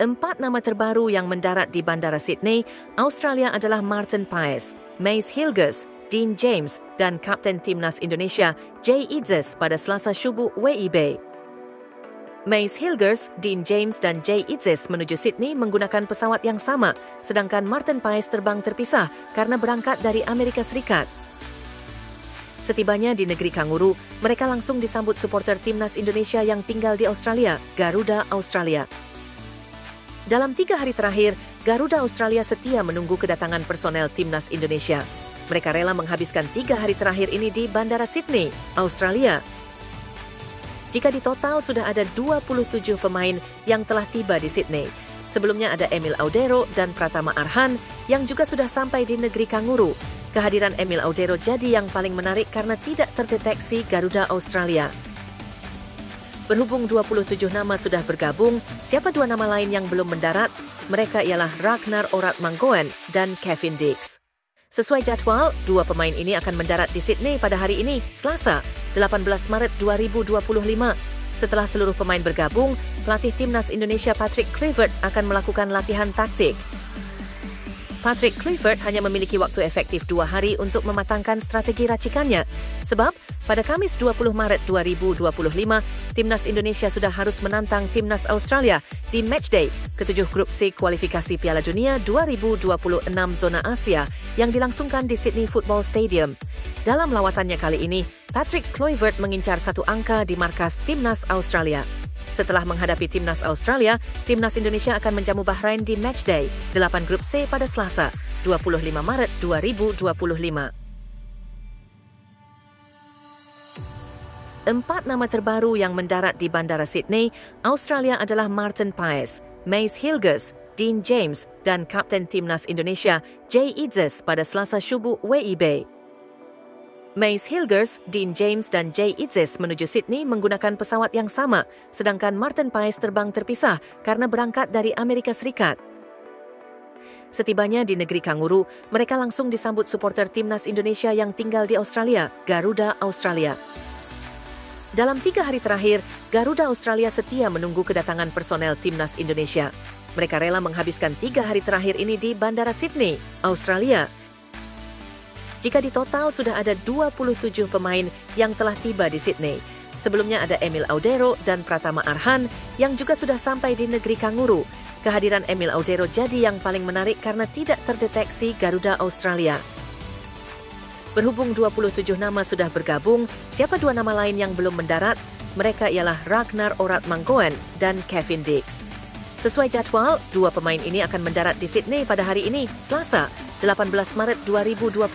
Empat nama terbaru yang mendarat di Bandara Sydney, Australia adalah Martin Paes, Mace Hilgers, Dean James dan Kapten Timnas Indonesia Jay Itzes pada Selasa subuh WIB. Mace Hilgers, Dean James dan Jay Itzes menuju Sydney menggunakan pesawat yang sama, sedangkan Martin Paes terbang terpisah karena berangkat dari Amerika Serikat. Setibanya di negeri kanguru, mereka langsung disambut supporter Timnas Indonesia yang tinggal di Australia, Garuda Australia. Dalam 3 hari terakhir, Garuda Australia setia menunggu kedatangan personel Timnas Indonesia. Mereka rela menghabiskan 3 hari terakhir ini di Bandara Sydney, Australia. Jika di total sudah ada 27 pemain yang telah tiba di Sydney. Sebelumnya ada Emil Audero dan Pratama Arhan yang juga sudah sampai di negeri kanguru. Kehadiran Emil Audero jadi yang paling menarik karena tidak terdeteksi Garuda Australia. Berhubung 27 nama sudah bergabung, siapa 2 nama lain yang belum mendarat? Mereka ialah Ragnar Oratmangoen dan Kevin Dix. Sesuai jadwal, 2 pemain ini akan mendarat di Sydney pada hari ini, Selasa, 18 Maret 2025. Setelah seluruh pemain bergabung, pelatih Timnas Indonesia Patrick Kluivert akan melakukan latihan taktik. Patrick Kluivert hanya memiliki waktu efektif 2 hari untuk mematangkan strategi racikannya. Sebab, pada Kamis 20 Maret 2025, Timnas Indonesia sudah harus menantang Timnas Australia di matchday ke-7 Grup C kualifikasi Piala Dunia 2026 Zona Asia yang dilangsungkan di Sydney Football Stadium. Dalam lawatannya kali ini, Patrick Kluivert mengincar 1 angka di markas Timnas Australia. Setelah menghadapi Timnas Australia, Timnas Indonesia akan menjamu Bahrain di matchday 8 Grup C pada Selasa, 25 Maret 2025. 4 nama terbaru yang mendarat di Bandara Sydney, Australia adalah Martin Paes, Mace Hilgers, Dean James dan Kapten Timnas Indonesia Jay Itzes pada Selasa subuh WIB. Mace Hilgers, Dean James dan Jay Itzes menuju Sydney menggunakan pesawat yang sama, sedangkan Martin Paes terbang terpisah karena berangkat dari Amerika Serikat. Setibanya di negeri kanguru, mereka langsung disambut supporter Timnas Indonesia yang tinggal di Australia, Garuda Australia. Dalam 3 hari terakhir, Garuda Australia setia menunggu kedatangan personel Timnas Indonesia. Mereka rela menghabiskan 3 hari terakhir ini di Bandara Sydney, Australia. Jika di total sudah ada 27 pemain yang telah tiba di Sydney. Sebelumnya ada Emil Audero dan Pratama Arhan yang juga sudah sampai di negeri kanguru. Kehadiran Emil Audero jadi yang paling menarik karena tidak terdeteksi Garuda Australia. Berhubung 27 nama sudah bergabung, siapa 2 nama lain yang belum mendarat? Mereka ialah Ragnar Oratmangoen dan Kevin Dix. Sesuai jadwal, 2 pemain ini akan mendarat di Sydney pada hari ini, Selasa, 18 Maret 2025.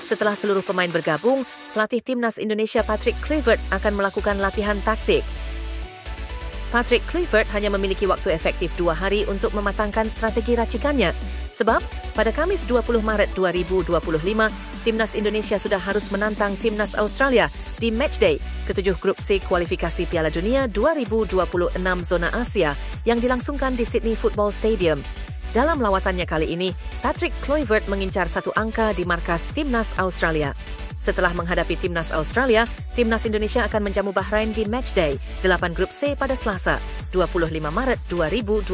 Setelah seluruh pemain bergabung, pelatih Timnas Indonesia Patrick Kluivert akan melakukan latihan taktik. Patrick Kluivert hanya memiliki waktu efektif 2 hari untuk mematangkan strategi racikannya. Sebab, pada Kamis 20 Maret 2025, Timnas Indonesia sudah harus menantang Timnas Australia di matchday ke-7 Grup C kualifikasi Piala Dunia 2026 Zona Asia yang dilangsungkan di Sydney Football Stadium. Dalam lawatannya kali ini, Patrick Kluivert mengincar 1 angka di markas Timnas Australia. Setelah menghadapi Timnas Australia, Timnas Indonesia akan menjamu Bahrain di matchday 8 Grup C pada Selasa, 25 Maret 2025.